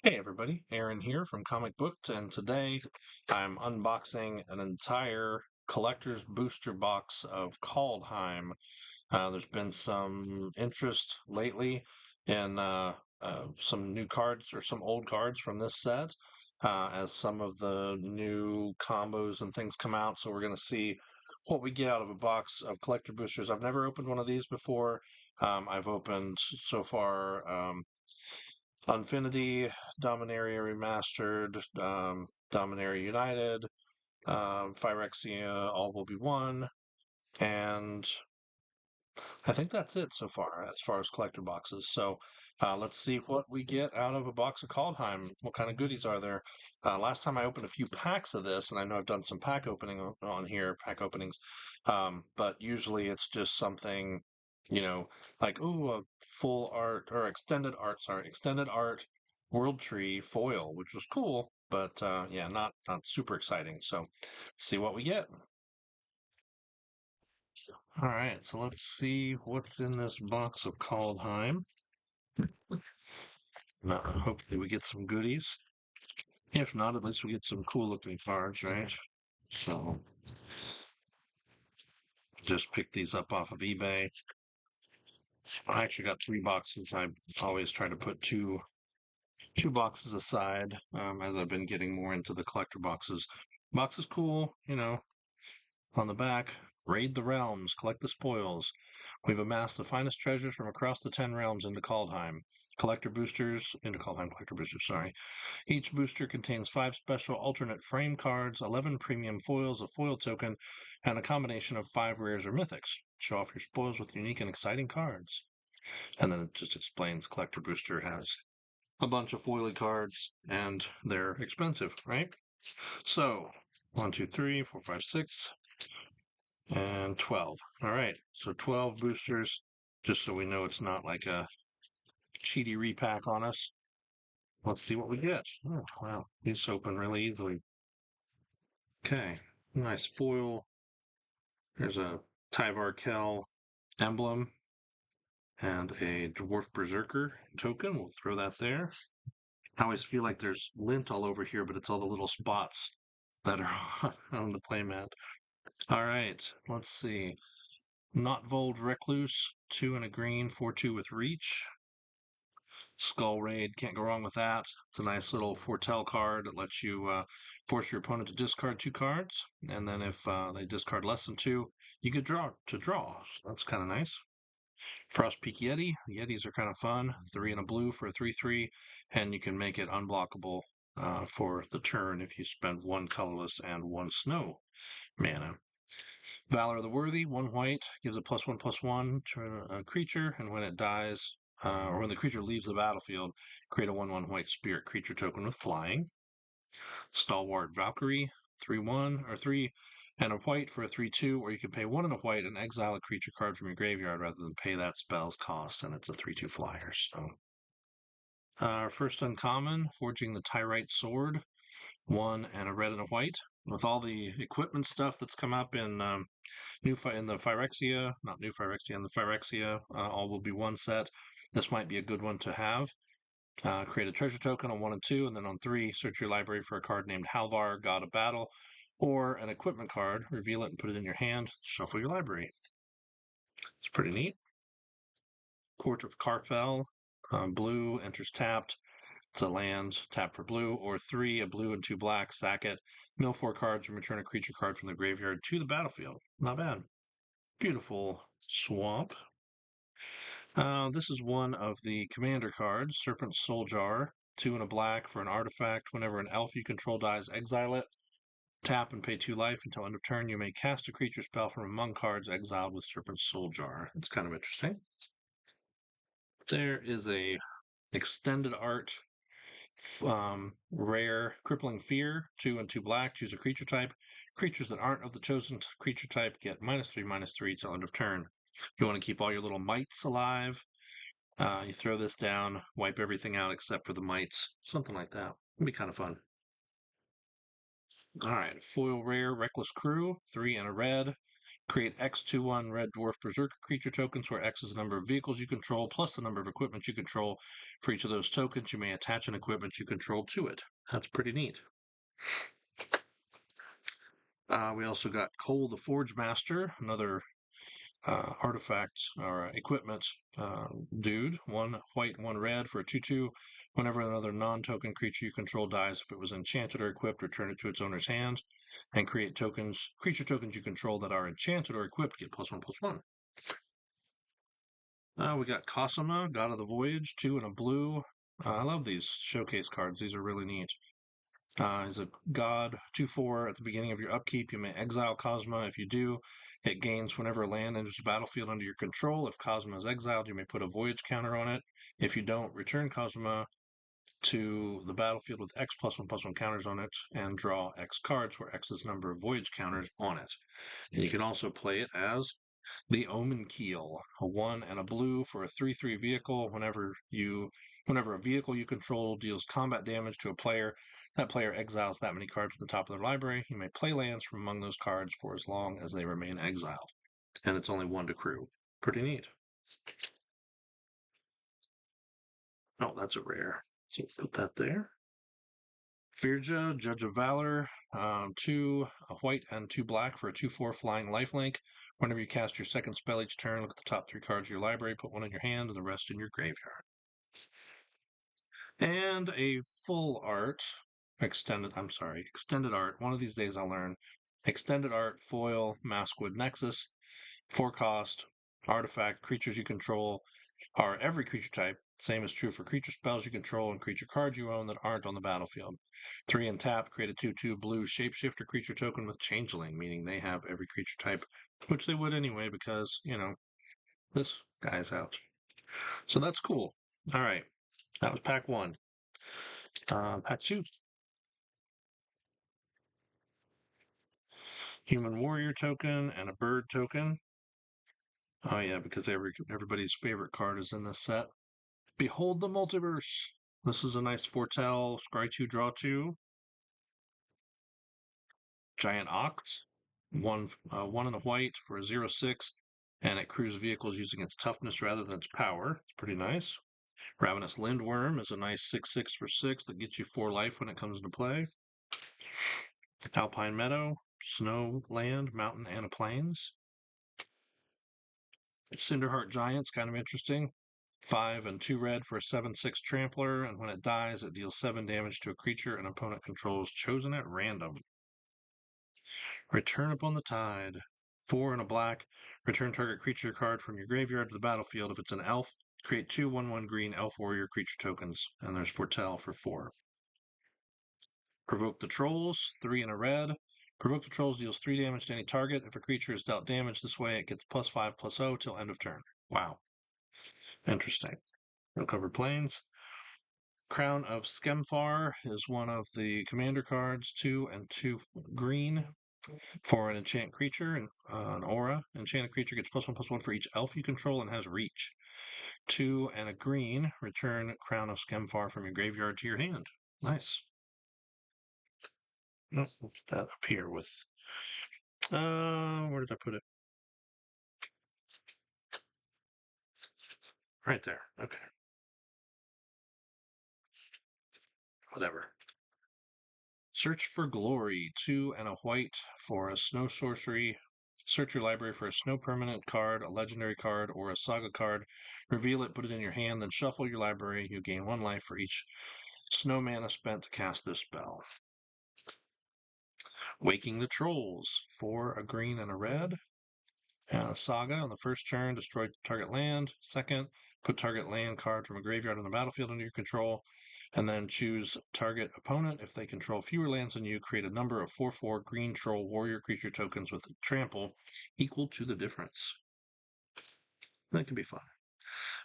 Hey everybody, Aaron here from Comic Booked, and today I'm unboxing an entire collector's booster box of Kaldheim. There's been some interest lately in some new cards or some old cards from this set as some of the new combos and things come out. So we're going to see what we get out of a box of collector boosters. I've never opened one of these before. I've opened so far. Infinity, Dominaria Remastered, Dominaria United, Phyrexia, All Will Be One, and I think that's it so far as collector boxes. So let's see what we get out of a box of Kaldheim. What kind of goodies are there? Last time I opened a few packs of this, and I know I've done some pack opening on here, pack openings, but usually it's just something, you know, like, ooh, a full art or extended art World Tree foil, which was cool, but yeah, not super exciting. So see what we get. All right, so let's see what's in this box of Kaldheim. Now, hopefully we get some goodies. If not, at least we get some cool looking cards, right? So just pick these up off of eBay. I actually got 3 boxes. I always try to put two boxes aside as I've been getting more into the collector boxes. Box is cool, on the back, raid the realms, collect the spoils. We've amassed the finest treasures from across the 10 realms into Kaldheim. Kaldheim Collector Boosters, sorry. Each booster contains 5 special alternate frame cards, 11 premium foils, a foil token, and a combination of 5 rares or mythics. Show off your spoils with unique and exciting cards. And then it just explains Collector Booster has a bunch of foily cards, and they're expensive, right? So, 1, 2, 3, 4, 5, 6, and 12. All right, so 12 boosters, just so we know it's not like a cheaty repack on us. Let's see what we get. Oh, wow, these open really easily. Okay, nice foil. There's a Tyvar Kell emblem and a Dwarf Berserker token. We'll throw that there. I always feel like there's lint all over here, but it's all the little spots that are on the playmat. All right, let's see. Notvold Recluse, 2 and a green, 4/2 with reach. Skull Raid, can't go wrong with that. It's a nice little foretell card. It lets you force your opponent to discard 2 cards, and then if they discard less than 2, you get draw. So that's kind of nice. Frostpeak Yeti. Yetis are kind of fun. 3 and a blue for a 3/3, and you can make it unblockable for the turn if you spend 1 colorless and 1 snow mana. Valor of the Worthy, 1 white, gives a +1/+1 to a creature, and when it dies, or when the creature leaves the battlefield, create a 1/1 white spirit creature token with flying. Stalwart Valkyrie, 3/1, or 3 and a white for a 3/2, or you can pay 1 and a white and exile a creature card from your graveyard rather than pay that spell's cost, and it's a 3/2 flyer. So, our first uncommon, Forging the Tyrite Sword, 1 and a red and a white. With all the equipment stuff that's come up in in the Phyrexia, not new Phyrexia, in the Phyrexia, all will be 1 set. This might be a good one to have. Create a treasure token on 1 and 2, and then on 3, search your library for a card named Halvar, God of Battle, or an equipment card, reveal it and put it in your hand, shuffle your library. It's pretty neat. Court of Karfell, blue, enters tapped. It's a land, tap for blue, or 3, a blue and 2 black, sack it, mill 4 cards, and return a creature card from the graveyard to the battlefield. Not bad. Beautiful swamp. This is one of the commander cards, Serpent Soul Jar, 2 and a black for an artifact. Whenever an elf you control dies, exile it. Tap and pay 2 life until end of turn. You may cast a creature spell from among cards exiled with Serpent Soul Jar. It's kind of interesting. There is a extended art rare Crippling Fear, 2 and 2 black. Choose a creature type. Creatures that aren't of the chosen creature type get -3/-3 till end of turn. You want to keep all your little mites alive. You throw this down, wipe everything out except for the mites. Something like that. It'd be kind of fun. All right, foil rare Reckless Crew, 3 and a red. Create X-2-1 Red Dwarf Berserker creature tokens, where X is the number of vehicles you control plus the number of equipment you control. For each of those tokens, you may attach an equipment you control to it. That's pretty neat. We also got Cole the Forge Master, another artifact or equipment dude. One white, one red for a 2/2. Whenever another non-token creature you control dies, if it was enchanted or equipped, return it to its owner's hand, and create creature tokens you control that are enchanted or equipped get +1/+1. We got Cosima, God of the Voyage, 2 and a blue. I love these showcase cards. These are really neat. Is a god 2/4. At the beginning of your upkeep, you may exile Cosma. If you do, it gains whenever a land enters the battlefield under your control. If Cosma is exiled, you may put a voyage counter on it. If you don't, return Cosma to the battlefield with X +1/+1 counters on it and draw X cards, where X is the number of voyage counters on it. And you can also play it as the Omen Keel, a 1 and a blue for a 3/3 vehicle. Whenever a vehicle you control deals combat damage to a player, that player exiles that many cards from the top of their library. You may play lands from among those cards for as long as they remain exiled. And it's only 1 to crew. Pretty neat. Oh, that's a rare. So put that there. Firja, Judge of Valor, 2 a white and 2 black for a 2/4 flying lifelink. Whenever you cast your second spell each turn, look at the top 3 cards of your library, put 1 in your hand and the rest in your graveyard. And a full art, extended art. One of these days I'll learn. Extended art, foil, Maskwood Nexus, 4 cost, artifact, creatures you control are every creature type. Same is true for creature spells you control and creature cards you own that aren't on the battlefield. 3 and tap, create a 2/2 blue shapeshifter creature token with changeling, meaning they have every creature type, which they would anyway because, this guy's out. So that's cool. All right. That was pack 1. Pack 2. Human warrior token and a bird token. Oh yeah, because everybody's favorite card is in this set. Behold the multiverse. This is a nice foretell. Scry 2, draw 2. Giant Ox, one in the white for a 0/6, and it crews vehicles using its toughness rather than its power. It's pretty nice. Ravenous Lindworm is a nice 6/6 for 6 that gets you 4 life when it comes into play. Alpine Meadow, snow, land, mountain, and a plains. Cinderheart Giant's kind of interesting. 5 and 2 red for a 7/6 trampler, and when it dies, it deals 7 damage to a creature an opponent controls chosen at random. Return Upon the Tide. 4 and a black. Return target creature card from your graveyard to the battlefield. If it's an elf, create 2 1/1 green elf warrior creature tokens, and there's Foretell for 4. Provoke the Trolls. 3 and a red. Provoke the Trolls deals 3 damage to any target. If a creature is dealt damage this way, it gets +5/+0 till end of turn. Wow. Interesting. No covered plains. Crown of Skemfar is one of the commander cards, 2 and 2 green for an enchant creature, an aura. Enchanted creature gets +1/+1 for each elf you control and has reach. 2 and a green, return Crown of Skemfar from your graveyard to your hand. Nice. Let's put that up here with, where did I put it? Right there. Okay. Whatever. Search for Glory, 2 and a white for a snow sorcery. Search your library for a snow permanent card, a legendary card, or a saga card. Reveal it, put it in your hand, then shuffle your library. You gain 1 life for each snow mana spent to cast this spell. Waking the Trolls, 4 a green and a red. Saga, on the first turn, destroy target land. Second, put target land card from a graveyard on the battlefield under your control. And then choose target opponent. If they control fewer lands than you, create a number of 4/4 green troll warrior creature tokens with trample equal to the difference. That could be fun.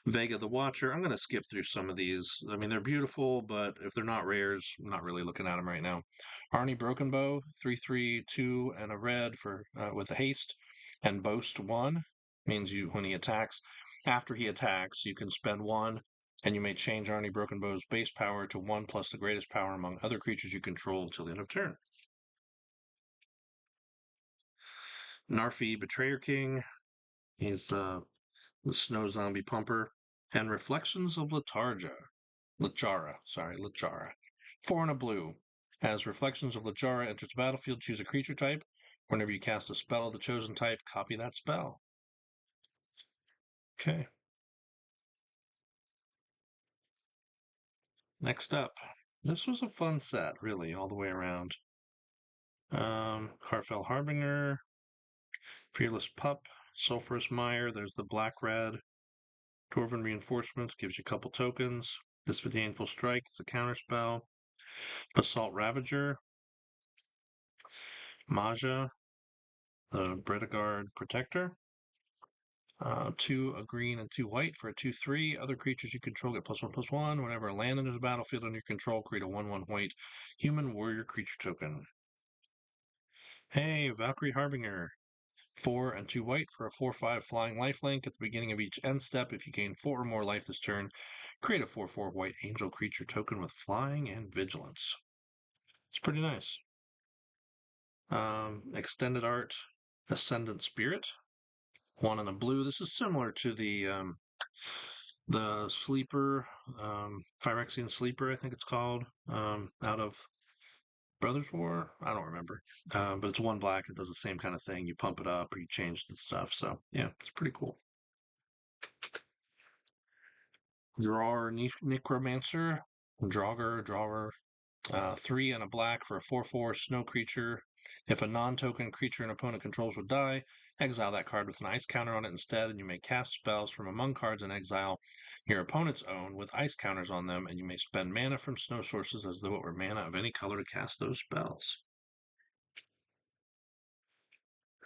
Vega the Watcher. I'm going to skip through some of these. I mean, they're beautiful, but if they're not rares, I'm not really looking at them right now. Arnie Broken Bow, 3/3, 2 and a red for with a haste, and Boast 1 means when he attacks, after he attacks, you can spend 1, and you may change Arnie Broken Bow's base power to 1 plus the greatest power among other creatures you control until the end of turn. Narfi Betrayer King. He's the Snow Zombie Pumper. And Reflections of Lachara. Sorry, Lachara. 4 and a blue. As Reflections of Lachara enters the battlefield, choose a creature type. Whenever you cast a spell of the chosen type, copy that spell. Okay. Next up. This was a fun set, really, all the way around. Harfell Harbinger, Fearless Pup, Sulphurous Mire, there's the black red. Dwarven Reinforcements gives you a couple tokens. Disdainful Strike is a counterspell. Basalt Ravager, Maja, the Bredegard Protector. 2 a green and 2 white for a 2/3. Other creatures you control get +1/+1. Whenever a land enters the battlefield under your control, create a 1/1 white human warrior creature token. Hey, Valkyrie Harbinger. 4 and 2 white for a 4/5 flying lifelink. At the beginning of each end step, if you gain 4 or more life this turn, create a 4/4 white angel creature token with flying and vigilance. It's pretty nice. Extended art, Ascendant Spirit. 1 and a blue. This is similar to the sleeper, Phyrexian sleeper, I think it's called, out of Brothers War. I don't remember, but it's 1 black. It does the same kind of thing. You pump it up or you change the stuff. So yeah, it's pretty cool. Drawer Necromancer, Drawer, 3 and a black for a 4/4 snow creature. If a non-token creature an opponent controls would die, exile that card with an ice counter on it instead, and you may cast spells from among cards in exile your opponent's own with ice counters on them, and you may spend mana from snow sources as though it were mana of any color to cast those spells.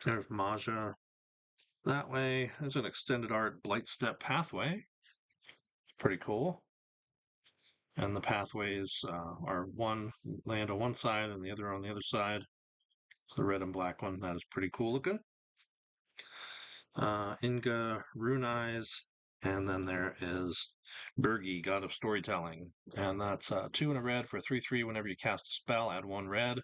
There's Maja. That way, there's an extended art Blightstep Pathway. Pretty cool. And the pathways are 1 land on one side and the other on the other side. The red and black one, that is pretty cool looking. Inga, Rune Eyes, and then there is Bergi, God of Storytelling. And that's 2 and a red for a 3/3. Whenever you cast a spell, add 1 red.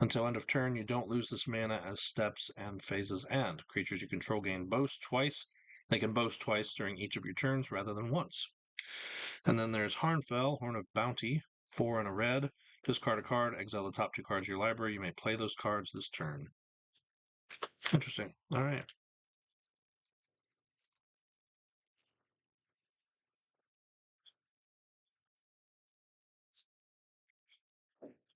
Until end of turn, you don't lose this mana as steps and phases end. Creatures you control gain boast twice. They can boast twice during each of your turns rather than once. And then there's Harnfell, Horn of Bounty, 4 and a red. Discard a card, exile the top 2 cards of your library. You may play those cards this turn. Interesting. All right.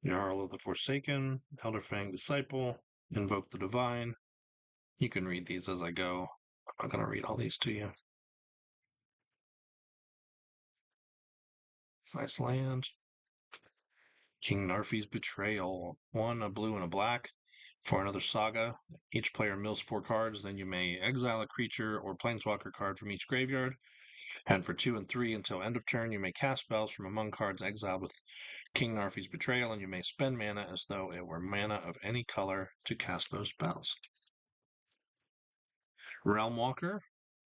Jarl of the Forsaken, Elderfang Disciple, Invoke the Divine. You can read these as I go. I'm not going to read all these to you. Nice land. King Narfi's Betrayal. 1, a blue and a black. For another saga, each player mills 4 cards, then you may exile a creature or planeswalker card from each graveyard. And for 2 and 3 until end of turn, you may cast spells from among cards exiled with King Narfi's Betrayal, and you may spend mana as though it were mana of any color to cast those spells. Realm Walker,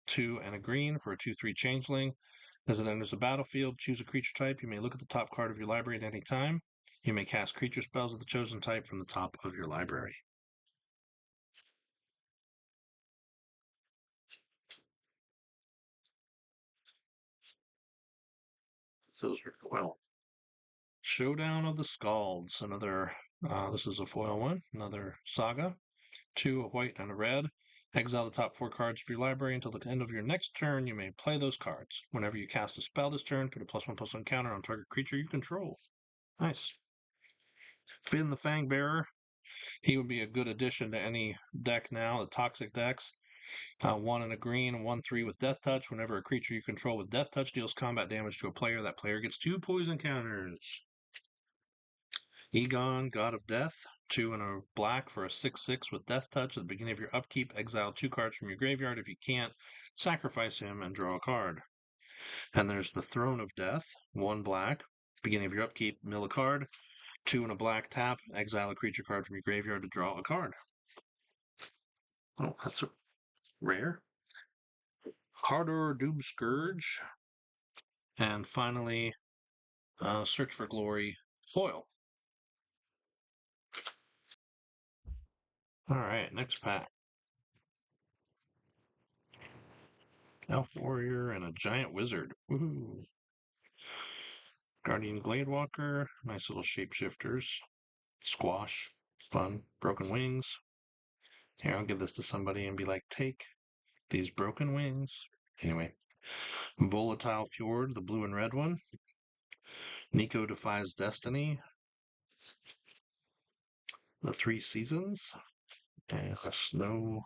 2 and a green for a 2/3 changeling. As it enters the battlefield, choose a creature type. You may look at the top card of your library at any time. You may cast creature spells of the chosen type from the top of your library. Those are well. Showdown of the Scalds. Another. This is a foil one. Another saga. 2 a white and a red. Exile the top 4 cards of your library until the end of your next turn. You may play those cards. Whenever you cast a spell this turn, put a +1/+1 counter on target creature you control. Nice. Finn the Fangbearer. He would be a good addition to any deck now, the Toxic decks. 1 and a green, 1/3 with Death Touch. Whenever a creature you control with Death Touch deals combat damage to a player, that player gets 2 poison counters. Egon, God of Death. 2 and a black for a 6/6 with Death Touch. At the beginning of your upkeep, exile 2 cards from your graveyard. If you can't, sacrifice him and draw a card. And there's the Throne of Death. 1 black. Beginning of your upkeep, mill a card. 2 and a black tap. Exile a creature card from your graveyard to draw a card. Oh, that's a rare. Hardor Doom Scourge. And finally, Search for Glory foil. All right, next pack. Elf Warrior, and a Giant Wizard. Woohoo! Guardian Gladewalker, nice little shapeshifters. Squash, fun. Broken Wings. Here, I'll give this to somebody and be like, take these broken wings. Anyway, Volatile Fjord, the blue and red one. Nico Defies Destiny, the Three Seasons, and a Snow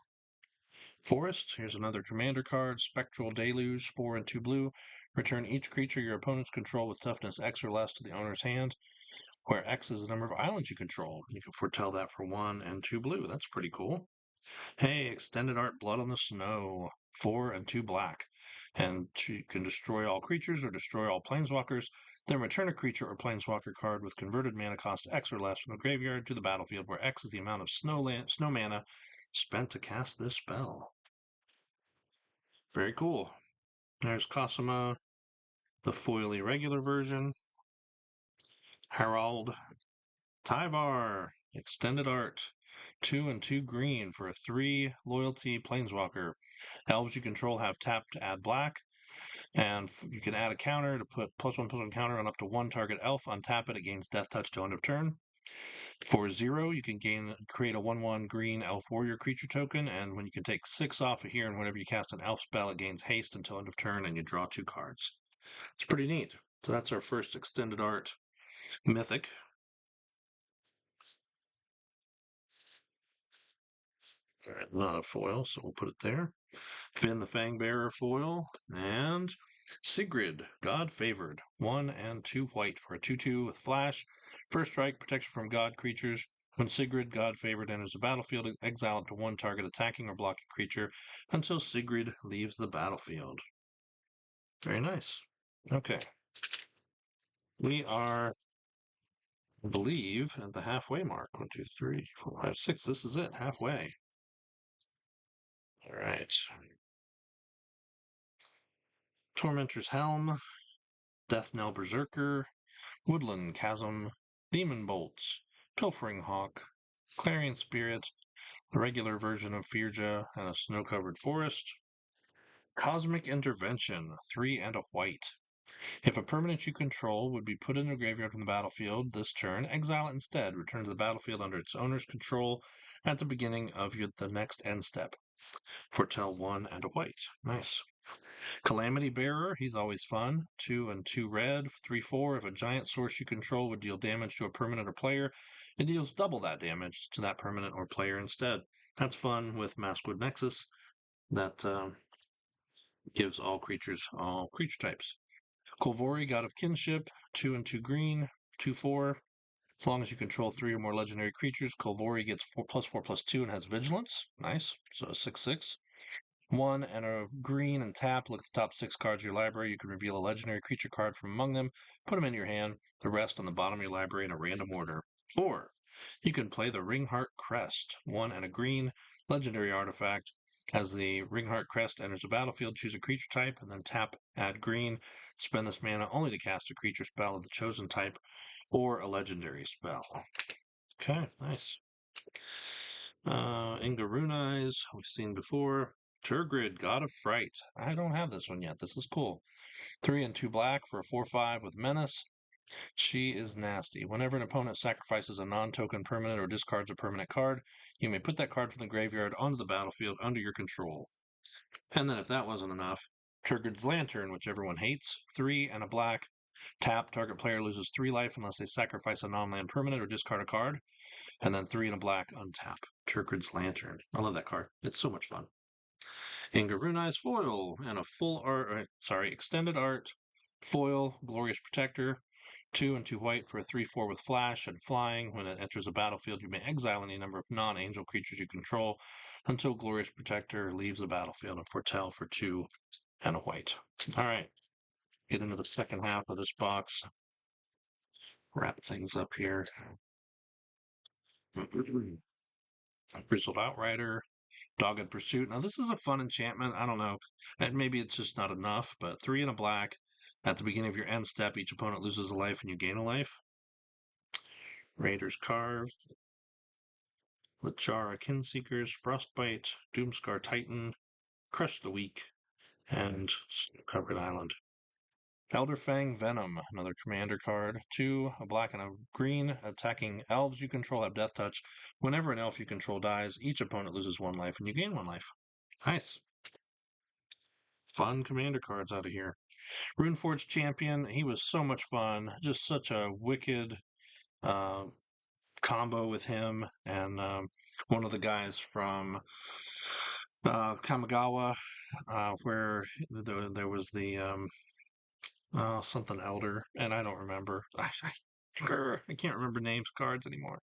Forest. Here's another commander card. Spectral Deluge, 4 and 2 blue. Return each creature your opponents control with toughness X or less to the owner's hand, where X is the number of islands you control. You can foretell that for 1 and 2 blue. That's pretty cool. Hey, extended art Blood on the Snow, 4 and 2 black. And you can destroy all creatures or destroy all planeswalkers, then return a creature or planeswalker card with converted mana cost X or less from the graveyard to the battlefield, where X is the amount of snow mana spent to cast this spell. Very cool. There's Cosima, the foil irregular version. Harald Tyvar, extended art. 2 and 2 green for a 3 loyalty planeswalker. Elves you control have tapped to add black, and you can add a counter to put +1/+1 counter on up to 1 target elf. Untap it, it gains death touch till end of turn. For 0, you can create a 1/1 green elf warrior creature token, and when you can take 6 off of here, and whenever you cast an elf spell, it gains haste until end of turn, and you draw 2 cards. It's pretty neat. So that's our first extended art mythic. All right, not a foil, so we'll put it there. Finn the Fangbearer foil, and Sigrid, God Favored, 1 and 2 white for a 2/2 with flash. First strike, protection from God creatures. When Sigrid, God Favored, enters the battlefield, exile up to 1 target attacking or blocking creature until Sigrid leaves the battlefield. Very nice. Okay. We are, I believe, at the halfway mark. 1, 2, 3, 4, 5, 6. This is it, halfway. All right. Tormentor's Helm, Death Knell Berserker, Woodland Chasm, Demon Bolts, Pilfering Hawk, Clarion Spirit, the regular version of Firja, and a snow-covered forest. Cosmic Intervention, 3 and a white. If a permanent you control would be put in the graveyard from the battlefield this turn, exile it instead. Return to the battlefield under its owner's control at the beginning of the next end step. Foretell 1 and a white. Nice. Calamity Bearer, he's always fun. 2 and 2 red, 3/4. If a giant source you control would deal damage to a permanent or player, it deals double that damage to that permanent or player instead. That's fun with Maskwood Nexus. That gives all creatures creature types. Kolvori, God of Kinship, 2 and 2 green, 2/4. As long as you control 3 or more legendary creatures, Kolvori gets 4/4/+2 and has Vigilance. Nice. So a 6/6. 1 and a green and tap. Look at the top 6 cards of your library. You can reveal a legendary creature card from among them, put them into your hand, the rest on the bottom of your library in a random order. Or you can play the Ringheart Crest, 1 and a green, legendary artifact. As the Ringheart Crest enters the battlefield, choose a creature type and then tap, add green. Spend this mana only to cast a creature spell of the chosen type or a legendary spell. Okay, nice. Ingaruni's, we've seen before. Turgrid, God of Fright. I don't have this one yet. This is cool. 3 and 2 black for a 4/5 with Menace. She is nasty. Whenever an opponent sacrifices a non-token permanent or discards a permanent card, you may put that card from the graveyard onto the battlefield under your control. And then if that wasn't enough, Turgrid's Lantern, which everyone hates. 3 and a black. Tap, target player loses 3 life unless they sacrifice a non-land permanent or discard a card. And then 3 and a black, untap. Turgrid's Lantern. I love that card. It's so much fun. Ingaruni's foil and a extended art foil, Glorious Protector, 2 and 2 white for a 3/4 with flash and flying. When it enters the battlefield, you may exile any number of non-angel creatures you control until Glorious Protector leaves the battlefield, and foretell for 2 and a white. All right, get into the second half of this box. Wrap things up here. Grizzled Outrider, Dogged Pursuit. Now, this is a fun enchantment. I don't know. And maybe it's just not enough, but 3 and a black. At the beginning of your end step, each opponent loses a life and you gain a life. Raiders Carve. Lachara Kinseekers, Frostbite, Doomscar Titan, Crush the Weak, and Covered Island. Elderfang Venom, another commander card. 2, a black and a green. Attacking elves you control have death touch. Whenever an elf you control dies, each opponent loses 1 life and you gain 1 life. Nice. Fun commander cards out of here. Runeforge Champion, he was so much fun. Just such a wicked uh, combo with him and one of the guys from Kamigawa, where there was the something elder, and I don't remember. I can't remember names of cards anymore.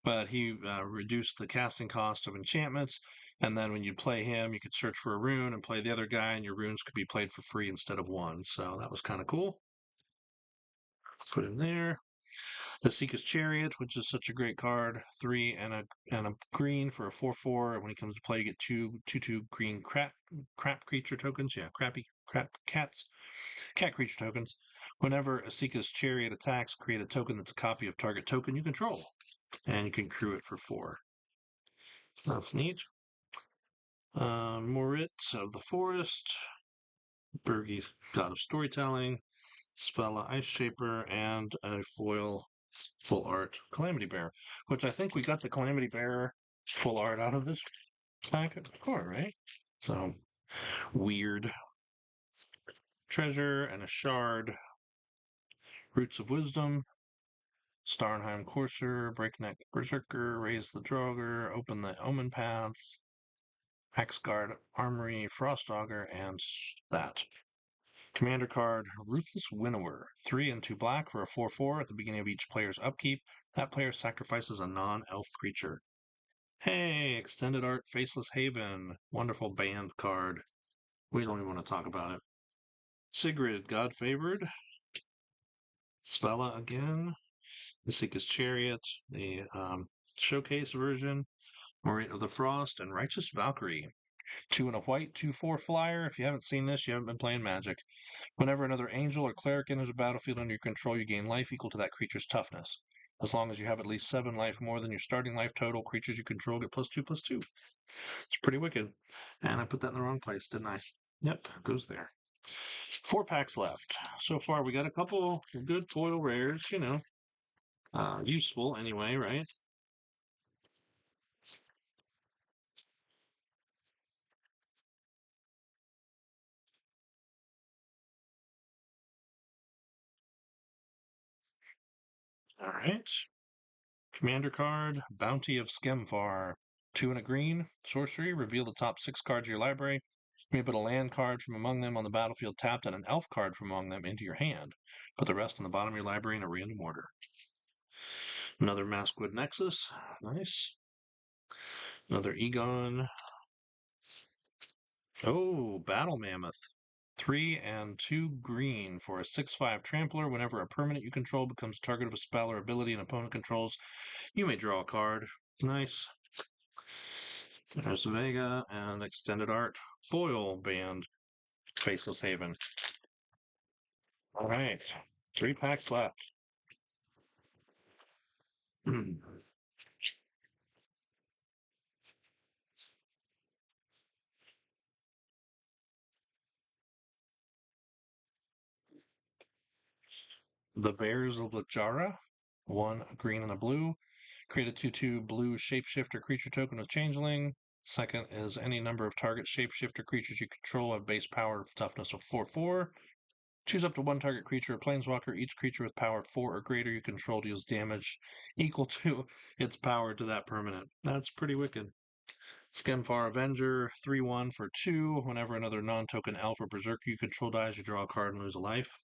But he reduced the casting cost of enchantments, and then when you play him, you could search for a rune and play the other guy, and your runes could be played for free instead of one. So that was kind of cool. Put in there. The Seeker's Chariot, which is such a great card. 3 and a green for a 4/4. When he comes to play, you get two green crap creature tokens. Yeah, crap cat creature tokens. Whenever a Seeker's Chariot attacks, create a token that's a copy of target token you control, and you can crew it for 4. That's neat. Moritz of the Forest, Bergi, God of Storytelling, Svella Ice Shaper, and a foil full art Calamity Bear, which I think we got the Calamity Bear full art out of this pack of core, right? So weird. Treasure and a shard. Roots of Wisdom. Starnheim Courser, Breakneck Berserker, Raise the Draugr, Open the Omen Paths, Axguard Armory, Frost Augur, and that. Commander card, Ruthless Winnower. 3 and 2 black for a 4/4 at the beginning of each player's upkeep. That player sacrifices a non-elf creature. Hey, extended art Faceless Haven. Wonderful banned card. We don't even want to talk about it. Sigrid, God Favored. Svella again. The Seeker's Chariot. The showcase version. Morit of the Frost. And Righteous Valkyrie. 2 and a white, 2/4 flyer. If you haven't seen this, you haven't been playing Magic. Whenever another angel or cleric enters a battlefield under your control, you gain life equal to that creature's toughness. As long as you have at least 7 life more than your starting life total, creatures you control get +2/+2. It's pretty wicked. And I put that in the wrong place, didn't I? Yep, goes there. 4 packs left. So far, we got a couple good foil rares, useful anyway, right? All right. Commander card, Bounty of Skemfar. 2 and a green, sorcery, reveal the top 6 cards of your library. You may put a land card from among them on the battlefield tapped and an elf card from among them into your hand. Put the rest on the bottom of your library in a random order. Another Maskwood Nexus. Nice. Another Egon. Oh, Battle Mammoth. 3 and 2 green for a 6/5 trampler. Whenever a permanent you control becomes target of a spell or ability an opponent controls, you may draw a card. Nice. There's Vega and extended art. Foil band. Faceless Haven. All right. 3 packs left. The Bears of Lajara. 1 a green and a blue. Create a 2/2 blue shapeshifter creature token with Changeling. Second is any number of target shapeshifter creatures you control have base power toughness of 4/4. Choose up to 1 target creature or planeswalker. Each creature with power 4 or greater you control deals damage equal to its power to that permanent. That's pretty wicked. Skemfar Avenger, 3/1 for 2. Whenever another non-token elf or berserker you control dies, you draw a card and lose a life.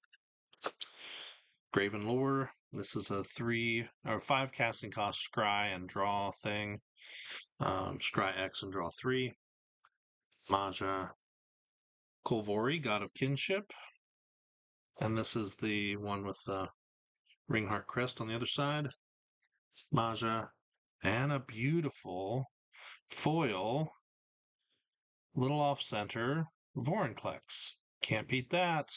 Graven Lore. This is a 3 or 5 casting cost scry and draw thing. Scry X and draw 3. Maja Kolvori, God of Kinship. And this is the one with the Ringheart crest on the other side. Maja. And a beautiful foil, little off center, Vorinclex. Can't beat that.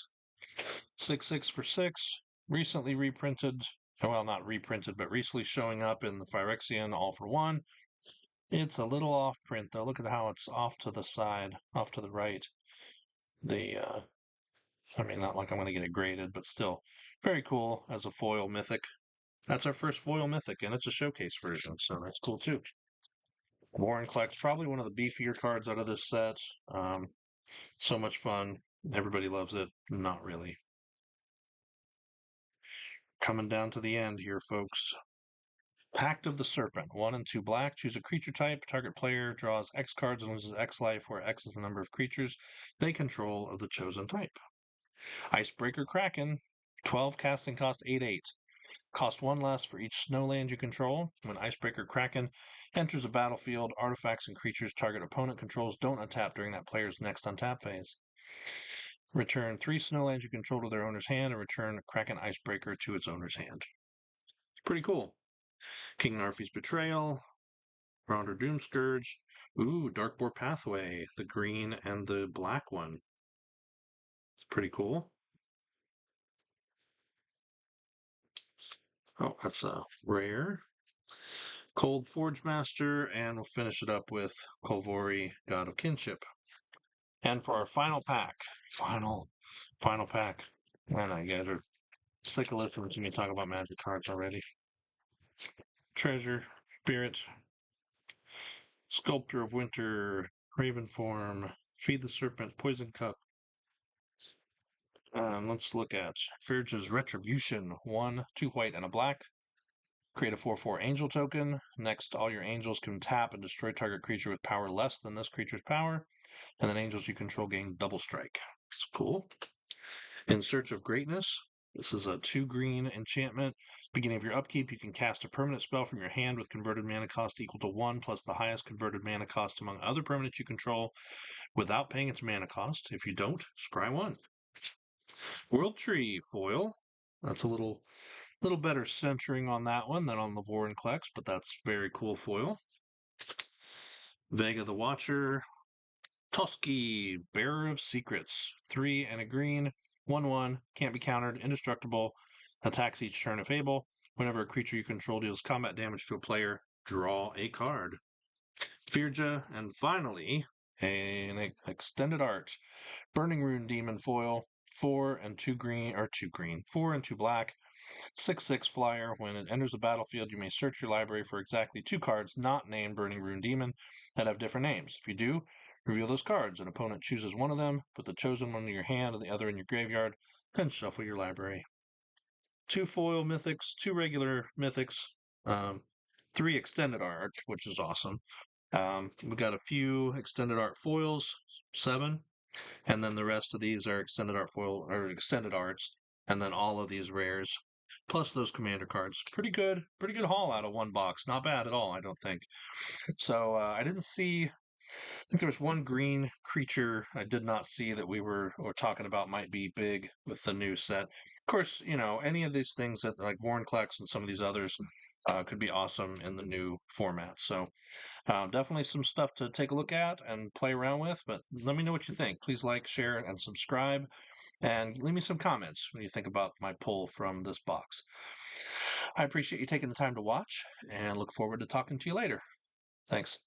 6/6 for 6. Recently reprinted. Well, not reprinted, but recently showing up in the Phyrexian all for 1. It's a little off print, though. Look at how it's off to the side, off to the right. the I mean, not like I'm going to get it graded, but still very cool as a foil mythic. That's our first foil mythic, and it's a showcase version, so that's cool too. Warren Collect's probably one of the beefier cards out of this set. Um, so much fun. Everybody loves it. Not really. Coming down to the end here, folks. Pact of the Serpent. 1 and 2 black. Choose a creature type. Target player draws X cards and loses X life, where X is the number of creatures they control of the chosen type. Icebreaker Kraken. 12 casting cost 8/8. Cost 1 less for each snowland you control. When Icebreaker Kraken enters the battlefield, artifacts and creatures target opponent controls don't untap during that player's next untap phase. Return 3 snowlands you control to their owner's hand and return Kraken Icebreaker to its owner's hand. It's pretty cool. King Narfi's Betrayal, Rounder Doomscourge. Ooh, Darkboar Pathway, the green and the black one. It's pretty cool. Oh, that's a rare. Cold Forge Master, and we'll finish it up with Kolvori, God of Kinship. And for our final pack, final pack. Man, I guys are sick of listening to me talk about magic cards already. Treasure, Spirit, Sculptor of Winter, Raven Form, Feed the Serpent, Poison Cup. Let's look at Firja's Retribution. 1, 2 white, and a black. Create a 4/4 angel token. Next, all your angels can tap and destroy target creature with power less than this creature's power. And then angels you control gain double strike. It's cool. In Search of Greatness. This is a 2 green enchantment. Beginning of your upkeep, you can cast a permanent spell from your hand with converted mana cost equal to 1 plus the highest converted mana cost among other permanents you control without paying its mana cost. If you don't, scry 1. World Tree foil. That's a little better centering on that one than on the Vorinclex, but that's very cool foil. Vega the Watcher. Toski, Bearer of Secrets. 3 and a green. 1/1. Can't be countered. Indestructible. Attacks each turn if able. Whenever a creature you control deals combat damage to a player, draw a card. Firja, and finally, an extended art. Burning Rune Demon foil. 4 and 2 green, or 2 green. 4 and 2 black. 6/6 flyer. When it enters the battlefield, you may search your library for exactly 2 cards not named Burning Rune Demon that have different names. If you do, reveal those cards. An opponent chooses one of them, put the chosen one in your hand and the other in your graveyard, then shuffle your library. 2 foil mythics, 2 regular mythics, 3 extended art, which is awesome. We've got a few extended art foils, 7, and then the rest of these are extended art foil or extended arts, and then all of these rares, plus those commander cards. Pretty good haul out of one box. Not bad at all, I don't think. So I didn't see. I think there was one green creature I did not see that we were talking about might be big with the new set. Of course, any of these things that like Vorinclex and some of these others could be awesome in the new format. So definitely some stuff to take a look at and play around with, but let me know what you think. Please like, share, and subscribe, and leave me some comments when you think about my pull from this box. I appreciate you taking the time to watch, and look forward to talking to you later. Thanks.